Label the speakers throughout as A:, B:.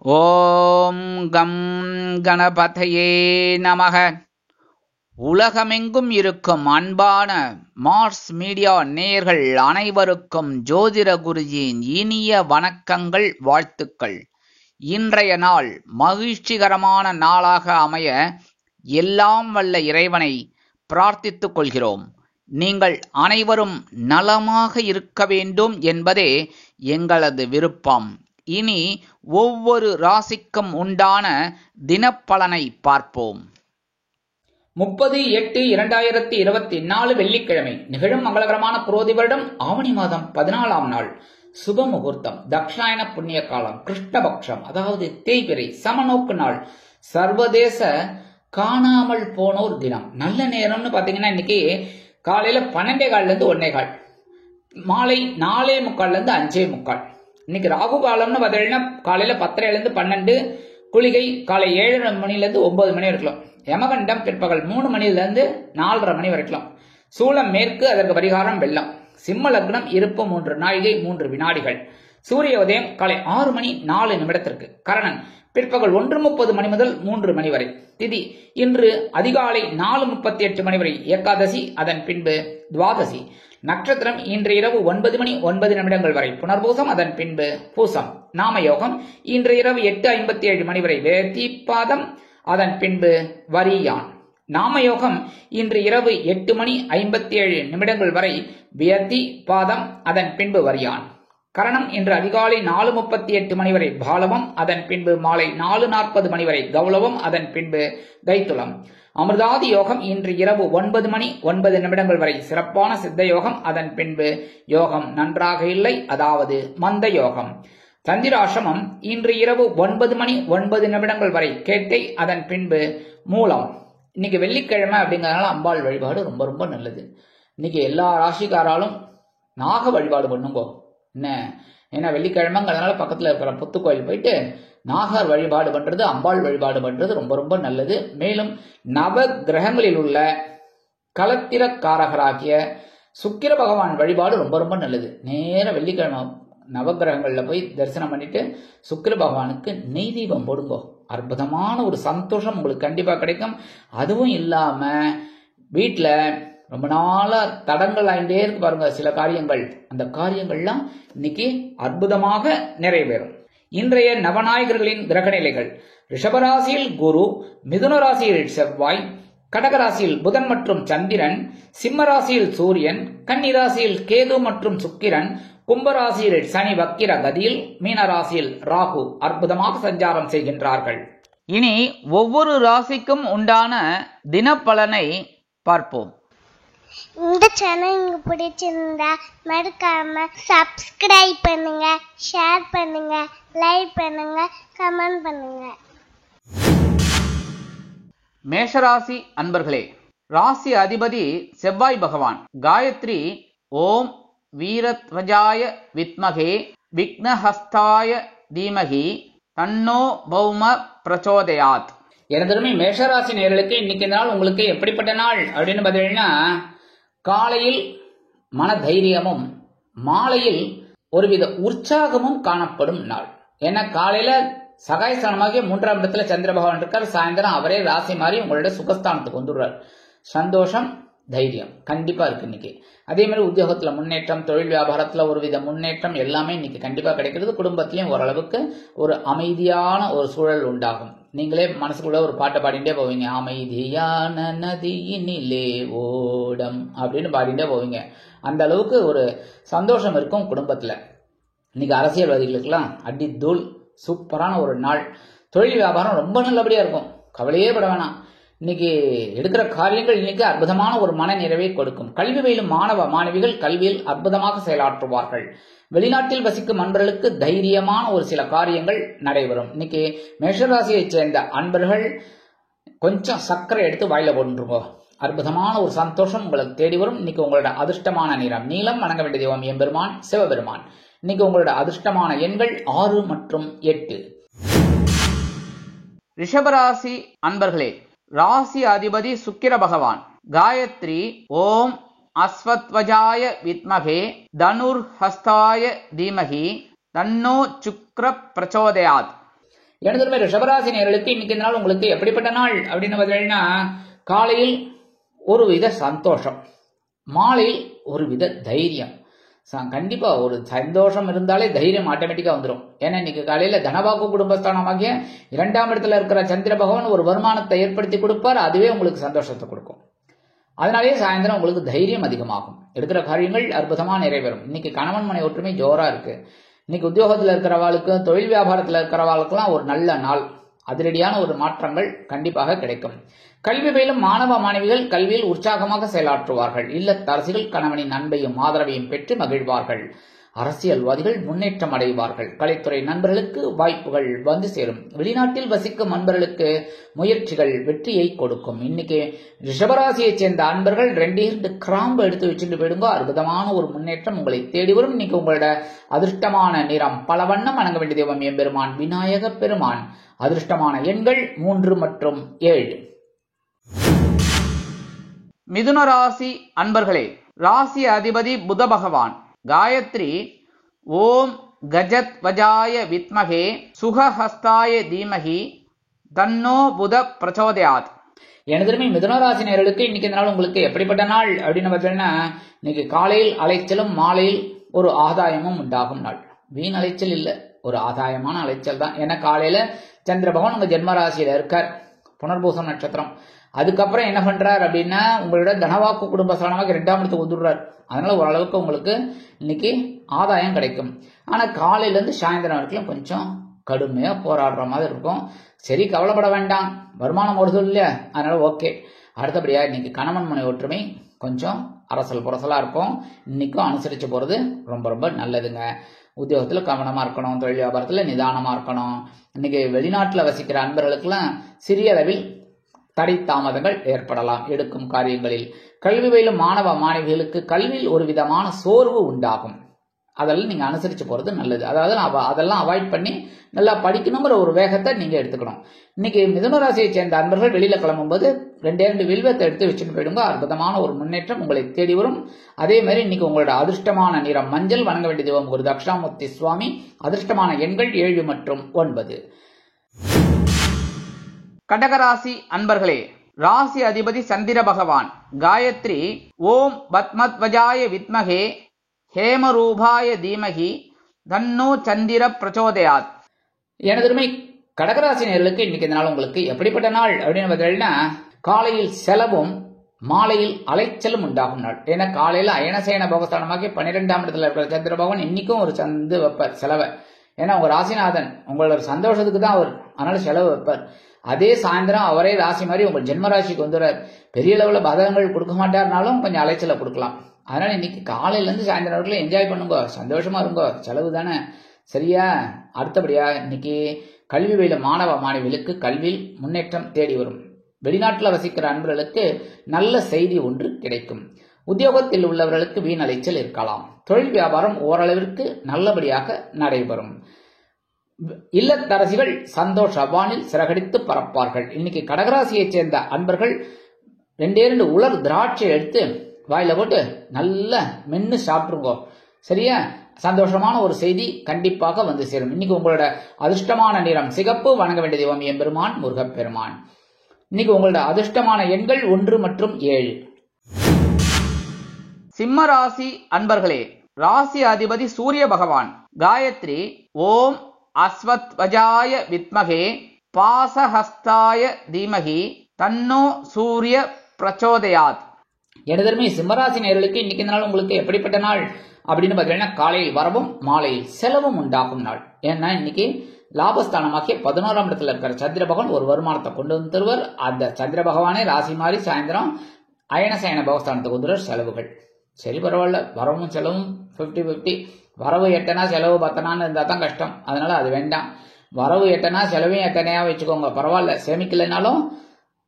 A: ஓம் come கணபதையே நமக. உலகமெங்கும் இருக்கும் அன்பான மார்ஸ் மீடியா நேயர்கள் அனைவருக்கும் ஜோதிட குருஜியின் இனிய வணக்கங்கள், வாழ்த்துக்கள். இன்றைய நாள் மகிழ்ச்சிகரமான நாளாக அமைய எல்லாம் வல்ல இறைவனை பிரார்த்தித்துக் கொள்கிறோம். நீங்கள் அனைவரும் நலமாக இருக்க வேண்டும் என்பதே எங்களது விருப்பம். இனி ஒவ்வொரு ராசிக்கும் உண்டான தினப்பலனை பார்ப்போம். 30/8/2024 வெள்ளிக்கிழமை நிகழும் மங்களகரமான குரோதி வருடம் ஆவணி மாதம் 14ஆம் நாள். சுப முகூர்த்தம், தக்ஷாயன புண்ணிய காலம், கிருஷ்ணபக்ஷம் அதாவது தேய்பிறை, சமநோக்கு நாள், சர்வதேச காணாமல் போனோர் தினம். நல்ல நேரம்னு பாத்தீங்கன்னா இன்னைக்கு காலையில 12:15 இருந்து 1:15, மாலை 4:45 இருந்து 5:45. இன்னைக்கு ராகு காலம்னு பார்த்தீங்கன்னா காலையில 10:30 இருந்து 12, குளிகை காலை 7:30 மணிலிருந்து 9 மணி வரைக்கும், யமகண்டம் பிற்பகல் 3 மணிலிருந்து 4:30 மணி வரைக்கும், சூலம் மேற்கு, அதற்கு பரிகாரம் வெள்ளம், சிம்ம லக்னம், இருப்பு 3 நாழிகை 3 வினாடிகள், சூரிய உதயம் காலை 6 மணி 4 நிமிடத்திற்கு, கரணன் பிற்பகல் 1:30 மணி முதல் 3 மணி வரை, திதி இன்று அதிகாலை 4:38 மணி வரை ஏகாதசி, அதன் பின்பு துவாதசி, நட்சத்திரம் இன்று இரவு 9 மணி 9 நிமிடங்கள் வரை புனர்பூசம், அதன் பின்பு பூசம், நாமயோகம் இன்று இரவு 8:57 மணி வரை வேதிபாதம், அதன் பின்பு வரியான், நாமயோகம் இன்று இரவு 8 மணி 57 நிமிடங்கள் வரை வியதி பாதம், அதன் பின்பு வரியான், கரணம் இன்று அதிகாலை 4:38 மணி வரை பாலவம், அதன் பின்பு மாலை 4:40 மணி வரை கௌலவம், அதன் பின்பு தைத்துளம், அமிர்தாதி யோகம் இன்று இரவு 9 மணி 9 நிமிடங்கள் வரை சிறப்பான சித்த யோகம், அதன் பின்பு யோகம் நன்றாக இல்லை, அதாவது மந்த யோகம், சந்திராசிரமம் இன்று இரவு 9 மணி 9 நிமிடங்கள் வரை கேட்டை, அதன் பின்பு மூலம். இன்னைக்கு வெள்ளிக்கிழமை அப்படிங்கறதுனால அம்பாள் வழிபாடு ரொம்ப ரொம்ப நல்லது. இன்னைக்கு எல்லா ராசிக்காராலும் நாக வழிபாடு பண்ணுங்கோ. என்ன ஏன்னா வெள்ளிக்கிழமைங்கிறதுனால பக்கத்துல இருக்கிற புத்துக்கோயில் போயிட்டு நாகர் வழிபாடு பண்றது, அம்பாள் வழிபாடு பண்றது ரொம்ப ரொம்ப நல்லது. மேலும் நவ கிரகங்களில் உள்ள கலத்திரக்காரகராகிய சுக்கிர பகவான் வழிபாடு ரொம்ப ரொம்ப நல்லது. நேர வெள்ளிக்கிழமை நவகிரகங்கள்ல போய் தரிசனம் பண்ணிட்டு சுக்கிர பகவானுக்கு நெய் தீபம் போடுங்கோ. அற்புதமான ஒரு சந்தோஷம் உங்களுக்கு கண்டிப்பா கிடைக்கும். அதுவும் இல்லாம வீட்டுல ரொம்ப நாளா தடங்கள் ஆயிட்டே இருக்கு பாருங்க சில காரியங்கள், அந்த காரியங்கள்லாம் இன்னைக்கு அற்புதமாக நிறைவேறும். இன்றைய நவநாயகர்களின் கிரக நிலைகள்: ரிஷபராசியில் குரு, மிதுன ராசியில் செவ்வாய், கடகராசியில் புதன் மற்றும் சந்திரன், சிம்ம ராசியில் சூரியன், கன்னி ராசியில் கேது மற்றும் சுக்கிரன், கும்பராசியில் சனி வக்கிர கதியில், மீன ராசியில் ராகு அற்புதமாக சஞ்சாரம் செய்கின்றார்கள். இனி ஒவ்வொரு ராசிக்கும் உண்டான தினப்பலனை பார்ப்போம்.
B: இந்த சேனல் உங்களுக்கு பிடிச்சிருந்தா மறக்காம சப்ஸ்கிரைப் பண்ணுங்க, ஷேர் பண்ணுங்க, லைக் பண்ணுங்க, கமெண்ட் பண்ணுங்க.
A: மேஷராசி அன்பர்களே, ராசி அதிபதி செவ்வாய் பகவான். காயத்ரி ஓம் வீரத்வஜாய வித்மகே விக்னஹஸ்தாய தீமகி தன்னோ பௌம பிரச்சோதயாத். எனதருமை மேஷராசி நேயர்களுக்கு இன்னைக்கு நாள் உங்களுக்கு எப்படிப்பட்ட நாள் அப்படின்னு பார்த்தீங்கன்னா, காலையில் மன தைரியமும் மாலையில் ஒருவித உற்சாகமும் காணப்படும் நாள். ஏன்னா காலையில சகாயஸ்தானமாகிய 3ஆம் இடத்துல சந்திர பகவான் இருக்கார், சாயந்தரம் அவரே ராசி மாறி உங்களோட சுகஸ்தானத்துக்கு வந்துடுறார். சந்தோஷம் தைரியம் கண்டிப்பா இருக்கு இன்னைக்கு. அதே மாதிரி உத்தியோகத்துல முன்னேற்றம், தொழில் வியாபாரத்துல ஒருவித முன்னேற்றம் எல்லாமே இன்னைக்கு கண்டிப்பா கிடைக்கிறது. குடும்பத்திலையும் ஓரளவுக்கு ஒரு அமைதியான ஒரு சூழல் உண்டாகும். நீங்களே மனசுக்குள்ள ஒரு பாட்டை பாடிட்டே போவீங்க, அமைதியான நதியினிலே ஓடம் அப்படின்னு பாடிட்டே போவீங்க. அந்த அளவுக்கு ஒரு சந்தோஷம் இருக்கும் குடும்பத்துல. இன்னைக்கு அரசியல்வாதிகளுக்கெல்லாம் அடி தூள் சூப்பரான ஒரு நாள். தொழில் வியாபாரம் ரொம்ப நல்லபடியா இருக்கும், கவலையே பட வேணாம். இன்னைக்கு எடுக்கிற காரியங்கள் இன்னைக்கு அற்புதமான ஒரு மன நிறைவை கொடுக்கும். கல்வி பயிலும் மாணவ மாணவிகள் கல்வியில் அற்புதமாக செயலாற்றுவார்கள். வெளிநாட்டில் வசிக்கும் அன்பர்களுக்கு தைரியமான ஒரு சில காரியங்கள் நடைபெறும். இன்னைக்கு மேஷராசியை சேர்ந்த அன்பர்கள் கொஞ்சம் சர்க்கரை எடுத்து வாயில போட்டுருங்க. அற்புதமான ஒரு சந்தோஷம் உங்களுக்கு தேடி வரும். இன்னைக்கு உங்களோட அதிர்ஷ்டமான நிறம் நீலம், வணங்க வேண்டிய தெய்வம் எம்பெருமான் சிவபெருமான். இன்னைக்கு உங்களோட அதிர்ஷ்டமான எண்கள் 6 மற்றும் 8. ரிஷபராசி அன்பர்களே, ராசி அதிபதி சுக்கிர பகவான். காயத்ரி ஓம் அஸ்வத்வஜாய வித்மகே தனுர் ஹஸ்தாய தீமகி தன்னோ சுக்ர பிரச்சோதயாத். எனதுமே ரிஷபராசி நேயர்களுக்கு இன்னைக்கு இந்த நாள் உங்களுக்கு எப்படிப்பட்ட நாள் அப்படின்னு பார்த்தீங்கன்னா, காலையில் ஒரு வித சந்தோஷம், மாலையில் ஒரு வித தைரியம். கண்டிப்பா ஒரு சந்தோஷம் இருந்தாலே தைரியம் ஆட்டோமேட்டிக்கா வந்துடும். ஏன்னா இன்னைக்கு காலையில தனவாக்கு குடும்பஸ்தானமாகிய 2ஆம் இடத்துல இருக்கிற சந்திர பகவான் ஒரு வருமானத்தை ஏற்படுத்தி கொடுப்பார். அதுவே உங்களுக்கு சந்தோஷத்தை கொடுக்கும். அதனாலேயே சாயந்தரம் உங்களுக்கு தைரியம் அதிகமாகும். எடுக்கிற காரியங்கள் அற்புதமா நிறைவேறும். இன்னைக்கு கணவன் மனை ஒற்றுமை ஜோரா இருக்கு. இன்னைக்கு உத்தியோகத்தில் இருக்கிறவாளுக்கு, தொழில் வியாபாரத்தில் இருக்கிறவாளுக்கெல்லாம் ஒரு நல்ல நாள். அதிரடியான ஒரு மாற்றங்கள் கண்டிப்பாக கிடைக்கும். கல்வி பயிலும் மாணவ மாணவிகள் கல்வியில் உற்சாகமாக செயலாற்றுவார்கள். இல்லத்தரசிகள் கணவனின் அன்பையும் ஆதரவையும் பெற்று மகிழ்வார்கள். அரசியல்வாதிகள் முன்னேற்றம் அடைவார்கள். கலைத்துறை நண்பர்களுக்கு வாய்ப்புகள் வந்து சேரும். வெளிநாட்டில் வசிக்கும் நண்பர்களுக்கு முயற்சிகள் வெற்றியை கொடுக்கும். இன்னைக்கு ரிஷபராசியைச் சேர்ந்த அன்பர்கள் 2 கிராம்பு எடுத்து வச்சுட்டு போயிடுங்க. அற்புதமான ஒரு முன்னேற்றம் உங்களை தேடி வரும். இன்னைக்கு உங்களோட அதிர்ஷ்டமான நிறம் பல வண்ணம். வணங்க வேண்டிய தெய்வம் எம்பெருமான் விநாயக பெருமான். அதிர்ஷ்டமான எண்கள் 3 மற்றும் 7. மிதுன ராசி அன்பர்களே, ராசி அதிபதி புத பகவான். காயத்ரி ஓம் கஜத் வஜாய வித்மகே சுகஹஸ்தாய தீமகி தன்னோ புத பிரச்சோதயாத். எனதுமே மிதுனராசி நேயர்களுக்கு இன்னைக்கு இந்த நாள் உங்களுக்கு எப்படிப்பட்ட நாள் அப்படின்னு பார்த்தீங்கன்னா, இன்னைக்கு காலையில் அலைச்சலும் மாலையில் ஒரு ஆதாயமும் உண்டாகும் நாள். வீண் அலைச்சல் இல்லை, ஒரு ஆதாயமான அலைச்சல் தான். ஏன்னா காலையில சந்திர பகவான் உங்க ஜென்மராசியில இருக்கார், புனர்பூசம் நட்சத்திரம். அதுக்கப்புறம் என்ன பண்றார் அப்படின்னா, உங்களோட தனவாக்கு குடும்பஸ்தானமாக 2ஆம் இடத்துக்கு வந்துடுறார். அதனால ஓரளவுக்கு உங்களுக்கு இன்னைக்கு ஆதாயம் கிடைக்கும். ஆனா காலையில இருந்து சாயந்தரம் வரைக்கும் கொஞ்சம் கடுமையா போராடுற மாதிரி இருக்கும். சரி, கவலைப்பட வேண்டாம், வருமானம் வருது இல்லையா, அதனால ஓகே. அடுத்தபடியா இன்னைக்கு கணவன் மனை ஒற்றுமை கொஞ்சம் அரசல் புரசலா இருக்கும். இன்னைக்கும் அனுசரிச்சு போறது ரொம்ப ரொம்ப நல்லதுங்க. உத்தியோகத்துல கவனமா இருக்கணும், தொழில் வியாபாரத்துல நிதானமா இருக்கணும். இன்னைக்கு வெளிநாட்டுல வசிக்கிற அன்பர்களுக்கெல்லாம் சிறிய அளவில் தடை தாமதங்கள் ஏற்படலாம் எடுக்கும் காரியங்களில். கல்வி பயிலும் மாணவ மாணவிகளுக்கு கல்வியில் ஒரு விதமான சோர்வு உண்டாகும். அதெல்லாம் நீங்க அனுசரிச்சு போறது நல்லது. அதாவது அதெல்லாம் அவாய்ட் பண்ணி நல்லா படிக்கணுங்கிற ஒரு வேகத்தை நீங்க எடுத்துக்கணும். இன்னைக்கு மிதுனராசியை சேர்ந்த அன்பர்கள் வெளியில கிளம்பும்போது 2 வில்வத்தை எடுத்து வச்சுட்டு போயிடுங்க. அற்புதமான ஒரு முன்னேற்றம் உங்களை தேடி வரும். அதே மாதிரி இன்னைக்கு உங்களோட அதிர்ஷ்டமான நிறம் மஞ்சள். வணங்க வேண்டிய தெய்வம் குரு தட்சிணாமூர்த்தி சுவாமி. அதிர்ஷ்டமான எண்கள் 7 மற்றும் 9. கடகராசி அன்பர்களே, ராசி அதிபதி சந்திர பகவான். காயத்ரி ஓம் பத்மத்வஜாய வித்மகே ஹேமரூபாய தீமகி தன்னோ சந்திர பிரச்சோதயாத். எனதுமே கடகராசி நேயர்களுக்கு இன்னைக்கு இந்த நாள் உங்களுக்கு எப்படிப்பட்ட நாள் அப்படின்னு பார்த்தீங்கன்னா, காலையில் செலவும் மாலையில் அலைச்சலும் உண்டாகும் நாள். ஏன்னா காலையில அயனசயன போகஸ்தானமாக்கி 12ஆம் இடத்துல இருக்கிற சந்திர பகவான் இன்னைக்கும் ஒரு சந்து வைப்பார் செலவை. ஏன்னா உங்க ராசிநாதன் உங்களோட சந்தோஷத்துக்கு தான் அவர், அதனால செலவு வைப்பார். அதே சாயந்தரம் அவரே ராசி மாதிரி உங்கள் ஜென்மராசிக்கு வந்துடுறார். பெரிய லெவலில் பதங்கள் கொடுக்க மாட்டார்னாலும் கொஞ்சம் அலைச்சலை கொடுக்கலாம். அதனால இன்னைக்கு காலையில இருந்து சாயந்தரம் வரைக்கும் என்ஜாய் பண்ணுங்க, சந்தோஷமா இருங்கோ, செலவு தானே, சரியா? அடுத்தபடியா இன்னைக்கு கல்வி பயில மாணவ மாணவிகளுக்கு கல்வியில் முன்னேற்றம் தேடி வரும். வெளிநாட்டில் வசிக்கிற அன்பர்களுக்கு நல்ல செய்தி ஒன்று கிடைக்கும். உத்தியோகத்தில் உள்ளவர்களுக்கு வீண் அலைச்சல் இருக்கலாம். தொழில் வியாபாரம் ஓரளவிற்கு நல்லபடியாக நடைபெறும். இல்லத்தரசிகள் சந்தோஷ வானில் சிறகடித்து பறப்பார்கள். இன்னைக்கு கடகராசியைச் சேர்ந்த அன்பர்கள் 2 உலர் திராட்சை எடுத்து வாயில போட்டு நல்ல மென்னு சாப்பிட்டுருங்கோ, சரியா? சந்தோஷமான ஒரு செய்தி கண்டிப்பாக வந்து சேரும். இன்னைக்கு உங்களோட அதிர்ஷ்டமான நிறம் சிகப்பு. வணங்க வேண்டிய தெய்வம் எம்பெருமான் முருகப்பெருமான். இன்னைக்கு உங்களோட அதிர்ஷ்டமான எண்கள் 1 மற்றும் 7. சிம்ம ராசி அன்பர்களே, ராசி அதிபதி சூரிய பகவான். காயத்ரி ஓம் அஸ்வத்வஜாய வித்மகே பாசஹஸ்தாய தீமகி தன்னோ சூரிய பிரச்சோதயாத். எனதர்மை சிம்மராசி நேயர்களுக்கு இன்னைக்கு இந்த நாள் உங்களுக்கு எப்படிப்பட்ட நாள் அப்படின்னு பார்த்தீங்கன்னா, காலையில் வரவும் மாலையில் செலவும் உண்டாகும் நாள். ஏன்னா இன்னைக்கு லாபஸ்தானமாக்கிய 11ஆம் இடத்துல இருக்கிற சந்திர பகவான் ஒரு வருமானத்தை கொண்டு வந்து தருவார். அந்த சந்திர பகவானே ராசி மாறி சாயந்தரம் அயனசயன பகஸ்தானத்துக்கு வந்துடுற செலவுகள். சரி, பரவாயில்ல, வரவும் செலவும் 50-50. வரவு எட்டனா செலவு 10நான்னு இருந்தா தான் கஷ்டம். அதனால அது வேண்டாம். வரவு எட்டனா செலவையும் எத்தனையா வச்சுக்கோங்க, பரவாயில்ல. சேமிக்கலைனாலும்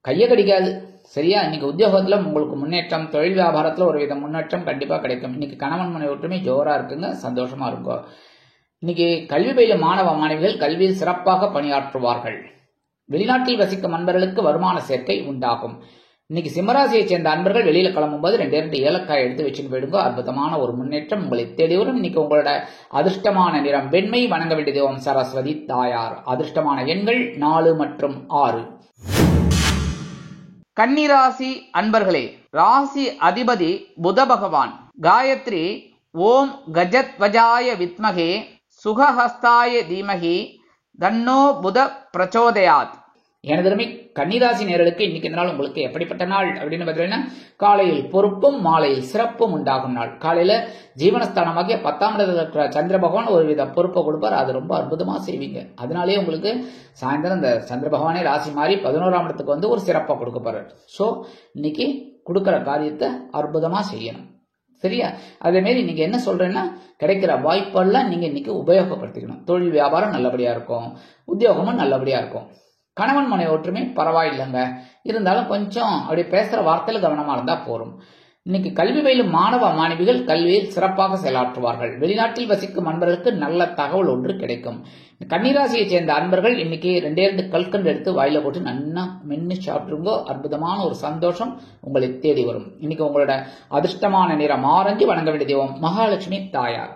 A: கையை கடிக்காது, சரியா? இன்னைக்கு உத்தியோகத்துல உங்களுக்கு முன்னேற்றம், தொழில் வியாபாரத்துல ஒரு வித முன்னேற்றம் கண்டிப்பா கிடைக்கும். இன்னைக்கு கணவன் மனை ஒற்றுமை ஜோரா இருக்குங்க, சந்தோஷமா இருக்கும். இன்னைக்கு கல்வி பயில மாணவ மாணவிகள் கல்வியில் சிறப்பாக பணியாற்றுவார்கள். வெளிநாட்டில் வசிக்கும் நண்பர்களுக்கு வருமான சேர்க்கை உண்டாகும். இன்னைக்கு சிம்மராசியை சேர்ந்த அன்பர்கள் வெளியில கிளம்பும்போது 2 ஏலக்காய் எடுத்து வச்சுன்னு போயிடுங்க. அற்புதமான ஒரு முன்னேற்றம் உங்களை தேடி வரும். இன்னைக்கு உங்களோட அதிர்ஷ்டமான நிறம் வெண்மை. வணங்க வேண்டிய தெய்வம் சரஸ்வதி தாயார். அதிர்ஷ்டமான எண்கள் 4 மற்றும் 6. கன்னிராசி அன்பர்களே, ராசி அதிபதி புத பகவான். காயத்ரி ஓம் கஜத்வஜாய வித்மகே சுகஹஸ்தாய தீமகி தன்னோ புத பிரச்சோதயாத். எனதருமை கன்னிராசி நேயர்களுக்கு இன்னைக்கு இந்த நாள் உங்களுக்கு எப்படிப்பட்ட நாள் அப்படின்னு பார்த்தீங்கன்னா, காலையில் பொறுப்பும் மாலையில் சிறப்பும் உண்டாகும் நாள். காலையில ஜீவனஸ்தானமாகிய 10ஆம் இடத்துல இருக்கிற சந்திர பகவான் ஒரு வித பொறுப்பை கொடுப்பார். அது ரொம்ப அற்புதமா செய்வீங்க. அதனாலேயே உங்களுக்கு சாயந்தரம் இந்த சந்திர பகவானே ராசி மாறி 11ஆம் இடத்துக்கு வந்து ஒரு சிறப்பா கொடுக்க போறாரு. ஸோ இன்னைக்கு கொடுக்கிற காரியத்தை அற்புதமா செய்யணும். சரியா? அதே மாதிரி நீங்க என்ன சொல்றேன்னா, கிடைக்கிற வாய்ப்பெல்லாம் நீங்க இன்னைக்கு உபயோகப்படுத்திக்கணும். தொழில் வியாபாரம் நல்லபடியா இருக்கும், உத்தியோகமும் நல்லபடியா இருக்கும். கணவன் மனை ஒற்றுமை பரவாயில்லைங்க, இருந்தாலும் கொஞ்சம் அப்படி பேசுற வார்த்தையில கவனமா இருந்தா போரும். இன்னைக்கு கல்வி பயிலும் மாணவ மாணவிகள் கல்வியில் சிறப்பாக செயலாற்றுவார்கள். வெளிநாட்டில் வசிக்கும் அன்பர்களுக்கு நல்ல தகவல் ஒன்று கிடைக்கும். கன்னிராசியை சேர்ந்த அன்பர்கள் இன்னைக்கு 2 கல்கண்டு எடுத்து வாயில போட்டு நல்லா மென்னு சாப்பிட்டுருங்கோ. அற்புதமான ஒரு சந்தோஷம் உங்களை தேடி வரும். இன்னைக்கு உங்களோட அதிர்ஷ்டமான நிறம் ஆரஞ்சு. வணங்க வேண்டிய தெய்வம் மகாலட்சுமி தாயார்.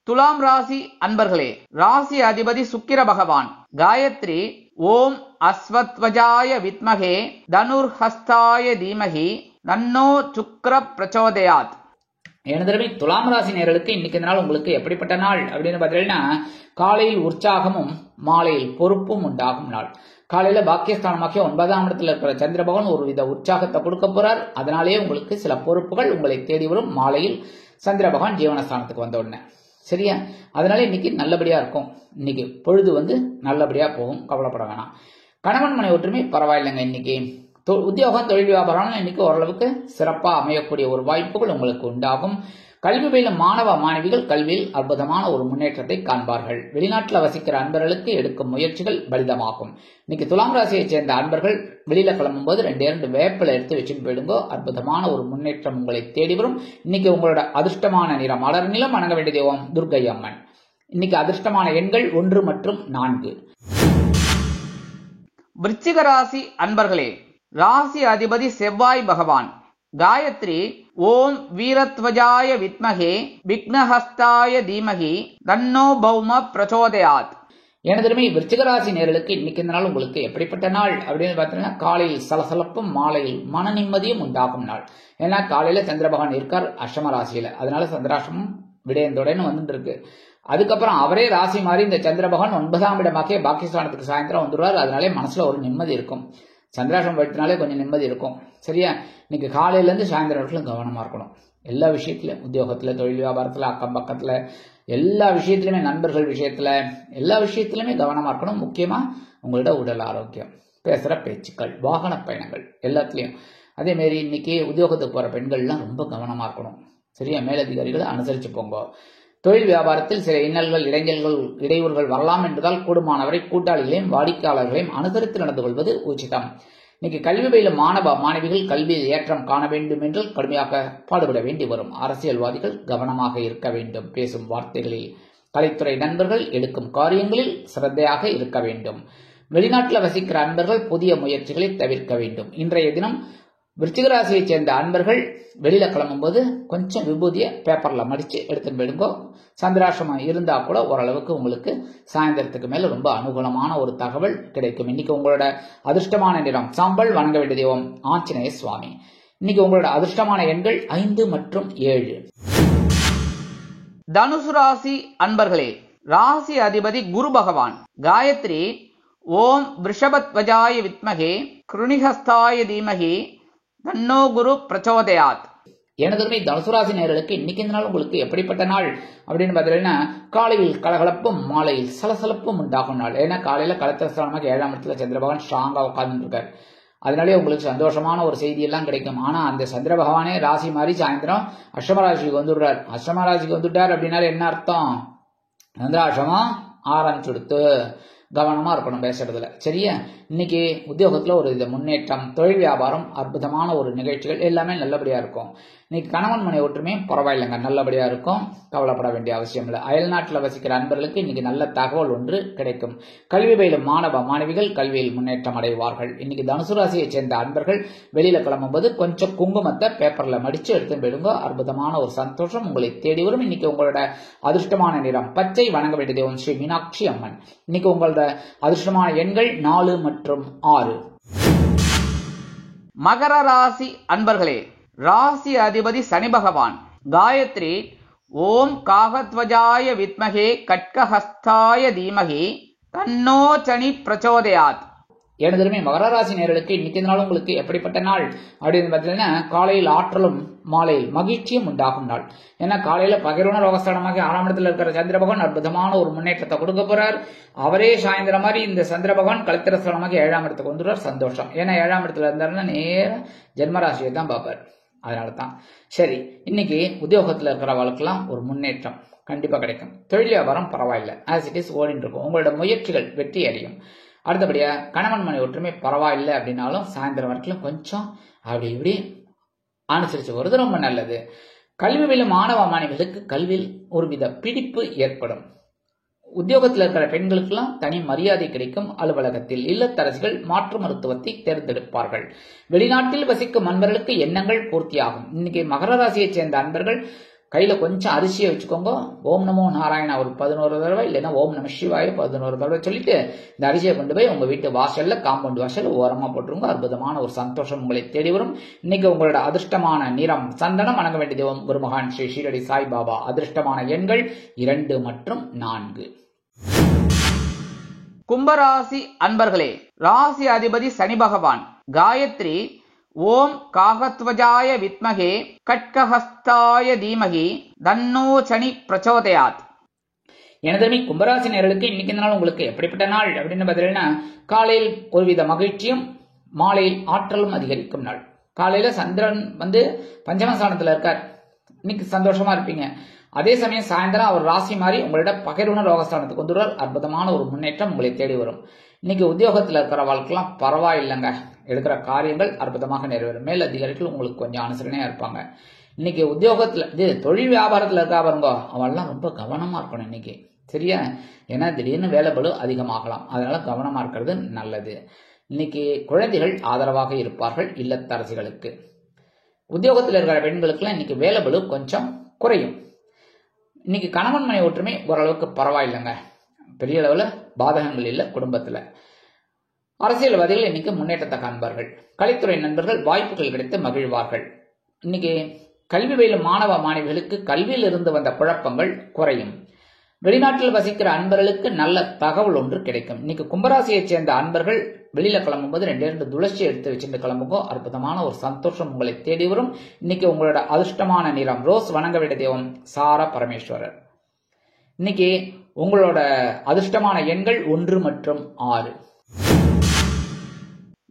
A: துலாம் ராசி அன்பர்களே, ராசி அதிபதி சுக்கிர பகவான். காயத்ரி ஓம் அஸ்வத்வஜாய வித்மகே தனுர்ஹஸ்தாய தீமகி தன்னோ சுக்ர பிரச்சோதயாத். எனதருமை துலாம் ராசி நேயர்களுக்கு இன்னைக்கு இந்த நாள் உங்களுக்கு எப்படிப்பட்ட நாள் அப்படின்னு பார்த்தீங்கன்னா, காலையில் உற்சாகமும் மாலையில் பொறுப்பும் உண்டாகும் நாள். காலையில பாக்கியஸ்தானமாக்கிய 9ஆம் இடத்துல இருக்கிற சந்திர பகவான் ஒரு வித உற்சாகத்தை கொடுக்க போறார். அதனாலேயே உங்களுக்கு சில பொறுப்புகள் உங்களை தேடி வரும். மாலையில் சந்திர பகவான் ஜீவனஸ்தானத்துக்கு வந்த உடனே சரியா? அதனால இன்னைக்கு நல்லபடியா இருக்கும். இன்னைக்கு பொழுது வந்து நல்லபடியா போகும், கவலைப்பட வேணாம். கணவன் மனை ஒற்றுமை பரவாயில்லைங்க. இன்னைக்கு உத்தியோகம் தொழில் வியாபாரம் இன்னைக்கு ஓரளவுக்கு சிறப்பா அமையக்கூடிய ஒரு வாய்ப்புகள் உங்களுக்கு உண்டாகும். கல்வி பயிலும் மாணவ மாணவிகள் கல்வியில் அற்புதமான ஒரு முன்னேற்றத்தை காண்பார்கள். வெளிநாட்டில் வசிக்கிற அன்பர்களுக்கு எடுக்கும் முயற்சிகள் பலிதமாகும். இன்னைக்கு துலாம் ராசியை சேர்ந்த அன்பர்கள் வெளியில கிளம்பும்போது 2 வேப்பிலை எடுத்து வச்சுட்டு போயிடுங்கோ. அற்புதமான ஒரு முன்னேற்றம் உங்களை தேடி வரும். இன்னைக்கு உங்களோட அதிர்ஷ்டமான நிறம் மலர் நிலம். வணங்க வேண்டிய தெய்வம் துர்க்கை அம்மன். இன்னைக்கு அதிர்ஷ்டமான எண்கள் 1 மற்றும் 4. விருச்சிக ராசி அன்பர்களே, ராசி அதிபதி செவ்வாய் பகவான். காயத்ரி ஓம் வீரத்வஜாய வித்மகே விக்னஹஸ்தாய தீமகி தன்னோ பௌம பிரச்சோதயாத். எனதருமை விருச்சிகராசி நேயர்களுக்கு இன்னைக்கு இந்த நாள் உங்களுக்கு எப்படிப்பட்ட நாள் அப்படின்னு பார்த்தீங்கன்னா, காலையில் சலசலப்பும் மாலையில் மன நிம்மதியும் உண்டாகும் நாள். ஏன்னா காலையில சந்திர பகவான் இருக்கார் அஷ்டம ராசியில, அதனால சந்திராஷ்டமம் விடயந்தோடன்னு வந்துட்டு இருக்கு. அதுக்கப்புறம் அவரே ராசி மாறி இந்த சந்திர பகவான் 9ஆம் இடமாக்கிய பாக்கியஸ்தானத்துக்கு சாயந்தரம் வந்துடுவார். அதனாலே மனசுல ஒரு நிம்மதி இருக்கும். சந்திராஷ்டமம் வைத்தினாலே கொஞ்சம் நிம்மதி இருக்கும். சரியா? இன்னைக்கு காலையில இருந்து சாயந்தரம் வரைக்கும் கவனமா இருக்கணும். எல்லா விஷயத்திலும், உத்தியோகத்துல, தொழில் வியாபாரத்துல, அக்கம் பக்கத்துல, எல்லா விஷயத்திலுமே, நண்பர்கள் விஷயத்துல, எல்லா விஷயத்திலுமே கவனமா இருக்கணும். முக்கியமா உங்களோட உடல் ஆரோக்கியம், பேசுற பேச்சுக்கள், வாகன பயணங்கள் எல்லாத்துலயும். அதே மாதிரி இன்னைக்கு உத்தியோகத்துக்கு போற பெண்கள்லாம் ரொம்ப கவனமா இருக்கணும். சரியா? மேலதிகாரிகளை அனுசரிச்சு போங்க. தொழில் வியாபாரத்தில் சில இன்னல்கள், இடையூறுகள் வரலாம் என்பதால் கூடுமானவரை கூட்டாளிகளையும் வாடிக்கையாளர்களையும் அனுசரித்து நடந்து கொள்வது உச்சிதம். இன்னைக்கு கல்வி பயிலும் மாணவ மாணவிகள் கல்வியில் ஏற்றம் காண வேண்டும் என்று கடுமையாக பாடுபட வேண்டி வரும். அரசியல்வாதிகள் கவனமாக இருக்க வேண்டும். பேசும் வார்த்தைகளில். கலைத்துறை நண்பர்கள் எடுக்கும் காரியங்களில் சிரத்தையாக இருக்க வேண்டும். வெளிநாட்டில் வசிக்கிற அன்பர்கள் புதிய முயற்சிகளை தவிர்க்க வேண்டும். இன்றைய தினம் விருச்சிகராசியை சேர்ந்த அன்பர்கள் வெளியில கிளம்பும்போது கொஞ்சம் விபூதியை பேப்பர்ல மடிச்சு எடுத்துட்டு போயிடுங்கோ. சந்திராஷ்டமம் இருந்தா கூட ஓரளவுக்கு உங்களுக்கு சாயந்தரத்துக்கு மேல ரொம்ப அனுகூலமான ஒரு தகவல் கிடைக்கும். இன்னைக்கு உங்களோட அதிர்ஷ்டமான நிறம் சாம்பல். வணங்க வேண்டிய தெய்வம் ஆஞ்சநேய சுவாமி. இன்னைக்கு உங்களோட அதிர்ஷ்டமான எண்கள் 5 மற்றும் 7. தனுசு ராசி அன்பர்களே, ராசி அதிபதி குரு பகவான். காயத்ரி ஓம் விருஷபத்வஜாய வித்மகே கிருணிஹஸ்தாய தீமகி தன்னோ குரு பிரச்சோதயாத். எனதுமே தனுசுராசி நேயர்களுக்கு இன்னைக்கு இந்த நாள் உங்களுக்கு எப்படிப்பட்ட நாள் அப்படின்னு பார்த்தீங்கன்னா, காலையில் கலகலப்பும் மாலையில் சலசலப்பும் உண்டாகும் நாள். ஏன்னா காலையில கலத்திரஸ்தானமாக 7ஆம் இடத்துல சந்திர பகவான் ஸ்ட்ராங்கா உட்கார்ந்து இருக்காரு. அதனாலே உங்களுக்கு சந்தோஷமான ஒரு செய்தி எல்லாம் கிடைக்கும். ஆனா அந்த சந்திர பகவானே ராசி மாதிரி சாயந்தரம் அஷ்டமராசிக்கு வந்துடுறார். அஷ்டமராசிக்கு வந்துட்டார் அப்படின்னால என்ன அர்த்தம்? சந்திராஷ்டமம் ஆரம்பிச்சுடுத்து. கவனமா இருக்கணும் பேசுறதுல. சரியா? இன்னைக்கு உத்தியோகத்துல ஒரு முன்னேற்றம், தொழில் வியாபாரம், அற்புதமான ஒரு நிகழ்ச்சிகள் எல்லாமே நல்லபடியா இருக்கும். இன்னைக்கு கணவன் மனை ஒற்றுமை பரவாயில்லைங்க, நல்லபடியா இருக்கும், கவலைப்பட வேண்டிய அவசியம் இல்லை. அயல்நாட்டில் வசிக்கிற அன்பர்களுக்கு இன்னைக்கு நல்ல தகவல் ஒன்று கிடைக்கும். கல்வி பயிலும் மாணவ மாணவிகள் கல்வியில் முன்னேற்றம் அடைவார்கள். இன்னைக்கு தனுசு ராசியை சேர்ந்த அன்பர்கள் வெளியில கிளம்பும்போது கொஞ்சம் குங்குமத்தை பேப்பர்ல மடிச்சு எடுத்து போயிடுங்க, அற்புதமான ஒரு சந்தோஷம் உங்களை தேடி வரும். இன்னைக்கு உங்களோட அதிர்ஷ்டமான நிறம் பச்சை, வணங்க வேண்டிய தெய்வம் ஸ்ரீ மீனாட்சி அம்மன். இன்னைக்கு உங்களோட அதிர்ஷ்டமான எண்கள் 4 மற்றும் 6. மகர ராசி அன்பர்களே, ராசி அதிபதி சனி பகவான். காயத்ரி ஓம் காகத்வஜாய வித்மகே கட்கஹஸ்தாய தீமகி தன்னோ சனி பிரச்சோதயாத். எனதுமே மகர ராசி நேயர்களுக்கு இன்னைக்கு நாள் உங்களுக்கு எப்படிப்பட்ட நாள் அப்படின்னு பார்த்தீங்கன்னா, காலையில் ஆற்றலும் மாலையில் மகிழ்ச்சியும் உண்டாகும் நாள். ஏன்னா காலையில பகிர்வன ரோகஸ்தானமாக 6ஆம் இடத்துல இருக்கிற சந்திர பகவான் அற்புதமான ஒரு முன்னேற்றத்தை கொடுக்க போறார். அவரே சாயந்தரம் மாதிரி இந்த சந்திர பகவான் கலத்திரஸ்தானமாக 7ஆம் இடத்துக்கு வந்துடுவார். சந்தோஷம். ஏன்னா 7ஆம் இடத்துல இருந்தாருன்னா நேர ஜென்மராசியை தான் பார்ப்பார். அதனால தான் சரி, இன்னைக்கு உத்தியோகத்தில் இருக்கிறவர்களுக்கெல்லாம் ஒரு முன்னேற்றம் கண்டிப்பா கிடைக்கும். தொழில் வியாபாரம் பரவாயில்ல, ஆஸ் இட் இஸ் ஓடிட்டு இருக்கும். உங்களோட முயற்சிகள் வெற்றி அடையும். அடுத்தபடியா கணவன் மனை ஒற்றுமை பரவாயில்லை அப்படின்னாலும் சாயந்தரம் வரைக்கும் கொஞ்சம் அப்படி இப்படி அனுசரிச்சு வருது, ரொம்ப நல்லது. கல்வி பயிலும் மாணவ மாணவிகளுக்கு கல்வியில் ஒருவித பிடிப்பு ஏற்படும். உத்தியோகத்தில் இருக்கிற பெண்களுக்கெல்லாம் தனி மரியாதை கிடைக்கும். அலுவலகத்தில் இல்லத்தரசிகள் மாற்று மருத்துவத்தை தேர்ந்தெடுப்பார்கள். வெளிநாட்டில் வசிக்கும் அன்பர்களுக்கு எண்ணங்கள் பூர்த்தியாகும். இன்னைக்கு மகர ராசியை சேர்ந்த அன்பர்கள் கையில கொஞ்சம் அரிசியை வச்சுக்கோங்க. ஓம் நமோ நாராயணா ஒரு 11 தடவை, இல்லைன்னா ஓம் நம சிவாய 11 தடவை சொல்லிட்டு இந்த அரிசியை கொண்டு போய் உங்க வீட்டு வாசல்ல, காம்பவுண்ட் வாசல் ஓரமா போட்டுருங்க. அற்புதமான ஒரு சந்தோஷம் உங்களை தேடி வரும். இன்னைக்கு உங்களோட அதிர்ஷ்டமான நிறம் சந்தனம், வணங்க வேண்டிய தெய்வம் குருமகான் ஸ்ரீ ஷீரடி சாய்பாபா. அதிர்ஷ்டமான எண்கள் 2 மற்றும் 4. கும்பராசி அன்பர்களே, ராசி அதிபதி சனி பகவான். காயத்ரி ஓம் காகத்வஜாய வித்மகே கட்கஹஸ்தாய தீமகி தன்னோ சனி பிரச்சோதயாத். எனதுமே கும்பராசி நேயர்களுக்கு இன்னைக்கு நாள் உங்களுக்கு எப்படிப்பட்ட நாள் அப்படின்னு பார்த்தீங்கன்னா, காலையில் ஒருவித மகிழ்ச்சியும் மாலையில் ஆற்றலும் அதிகரிக்கும் நாள். காலையில சந்திரன் பஞ்சமஸ்தானத்துல இருக்கார், இன்னைக்கு சந்தோஷமா இருப்பீங்க. அதே சமயம் சாயந்தரம் அவர் ராசி மாறி உங்களோட பகிர்வன ரோகஸ்தானத்துக்கு வந்துடுவார். அற்புதமான ஒரு முன்னேற்றம் உங்களை தேடி வரும். இன்னைக்கு உத்தியோகத்தில் இருக்கிற வாழ்க்கைலாம் பரவாயில்லைங்க, எடுக்கிற காரியங்கள் அற்புதமாக நிறைவேறும். மேல் அதிகாரிகள் உங்களுக்கு கொஞ்சம் அனுசரணையா இருப்பாங்க. இன்னைக்கு உத்தியோகத்துல தொழில் வியாபாரத்துல இருக்கா பாருங்க, அவெல்லாம் ரொம்ப கவனமா இருக்கணும் இன்னைக்கு, சரியா? ஏன்னா திடீர்னு வேலை பளு அதிகமாகலாம், அதனால கவனமா இருக்கிறது நல்லது. இன்னைக்கு குழந்தைகள் ஆதரவாக இருப்பார்கள் இல்லத்தரசிகளுக்கு. உத்தியோகத்தில் இருக்கிற பெண்களுக்குலாம் இன்னைக்கு வேலை பளு கொஞ்சம் குறையும். இன்னைக்கு கணவன் மனை ஒற்றுமை ஓரளவுக்கு பரவாயில்லைங்க, பெரிய அளவுல பாதகங்கள் இல்லை குடும்பத்துல. அரசியல்வாதிகள் இன்னைக்கு முன்னேற்றத்தை காண்பார்கள். கலைத்துறை நண்பர்கள் வாய்ப்புகள் கிடைத்து மகிழ்வார்கள். இன்னைக்கு கல்வி பயிலும் மாணவ மாணவிகளுக்கு கல்வியில் இருந்து வந்த குழப்பங்கள் குறையும். வெளிநாட்டில் வசிக்கிற அன்பர்களுக்கு நல்ல தகவல் ஒன்று கிடைக்கும். இன்னைக்கு கும்பராசியை சேர்ந்த அன்பர்கள் வெளியில கிளம்பும்போது 2 துளசி எடுத்து வச்சுட்டு கிளம்புங்க, அற்புதமான ஒரு சந்தோஷம் உங்களை தேடி வரும். இன்னைக்கு உங்களோட அதிர்ஷ்டமான நிறம் ரோஸ், வணங்க வேண்டிய தெய்வம் சார பரமேஸ்வரர். இன்னைக்கு உங்களோட அதிர்ஷ்டமான எண்கள் 1 மற்றும் 6.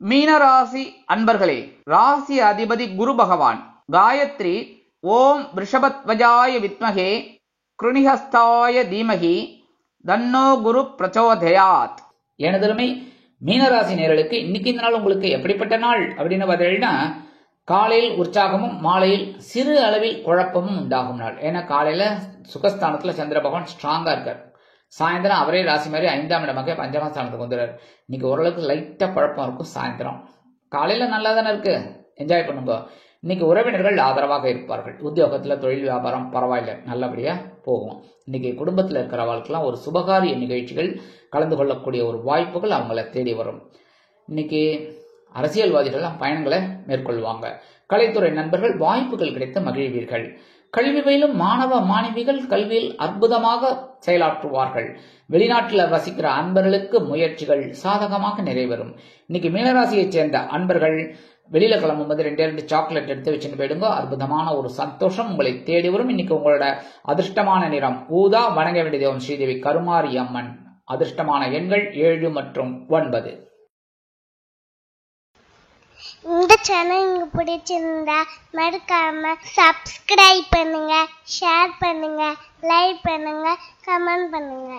A: மீனராசி அன்பர்களே, ராசி அதிபதி குரு பகவான். காயத்ரி ஓம் ரிஷபத்வஜாய வித்மகே கிருணிஹஸ்தாய தீமகி தன்னோ குரு பிரச்சோதயாத். எனதுமே மீனராசி நேயர்களுக்கு இன்னைக்கு இந்த நாள் உங்களுக்கு எப்படிப்பட்ட நாள் அப்படின்னு பார்த்தீங்கன்னா, காலையில் உற்சாகமும் மாலையில் சிறு அளவில் குழப்பமும் உண்டாகும் நாள். ஏன்னா காலையில சுகஸ்தானத்துல சந்திர பகவான் ஸ்ட்ராங்கா இருக்கார். சாயந்தரம் அவரே ராசி மாதிரி 5ஆம் இடமாக பஞ்சமஸ்தானத்துக்கு வந்துடுறார். இன்னைக்கு ஓரளவுக்கு லைட்டா குழப்பம் இருக்கும். சாயந்தரம் காலையில நல்லா தானே இருக்கு, என்ஜாய் பண்ணுங்க. இன்னைக்கு உறவினர்கள் ஆதரவாக இருப்பார்கள். உத்தியோகத்துல தொழில் வியாபாரம் பரவாயில்ல, நல்லபடியா போகும். இன்னைக்கு குடும்பத்தில் இருக்கிறவர்களுக்கெல்லாம் ஒரு சுபகாரிய நிகழ்ச்சிகள் கலந்து கொள்ளக்கூடிய ஒரு வாய்ப்புகள் அவங்கள தேடி வரும். இன்னைக்கு அரசியல்வாதிகள் பயணங்களை மேற்கொள்வாங்க. கலைத்துறை நண்பர்கள் வாய்ப்புகள் கிடைத்து மகிழ்வீர்கள். கல்வி பயிலும் மாணவ மாணவிகள் கல்வியில் அற்புதமாக செயலாற்றுவார்கள். வெளிநாட்டில் வசிக்கிற அன்பர்களுக்கு முயற்சிகள் சாதகமாக நிறைவேறும். இன்னைக்கு மீனராசியை சேர்ந்த அன்பர்கள் வெளியில கிளம்பும்போது 2 சாக்லேட் எடுத்து வச்சுட்டு போயிடுங்க, அற்புதமான ஒரு சந்தோஷம் உங்களை தேடி வரும். இன்னைக்கு உங்களோட அதிர்ஷ்டமான நிறம் ஊதா, வணங்க வேண்டிய தெய்வம் ஸ்ரீதேவி கருமாரி அம்மன். அதிர்ஷ்டமான எண்கள் 7 மற்றும் 9.
B: இந்த சேனல் உங்களுக்கு பிடிச்சிருந்தா மறக்காம சப்ஸ்கிரைப் பண்ணுங்க, ஷேர் பண்ணுங்க, லைக் பண்ணுங்க, கமெண்ட் பண்ணுங்க.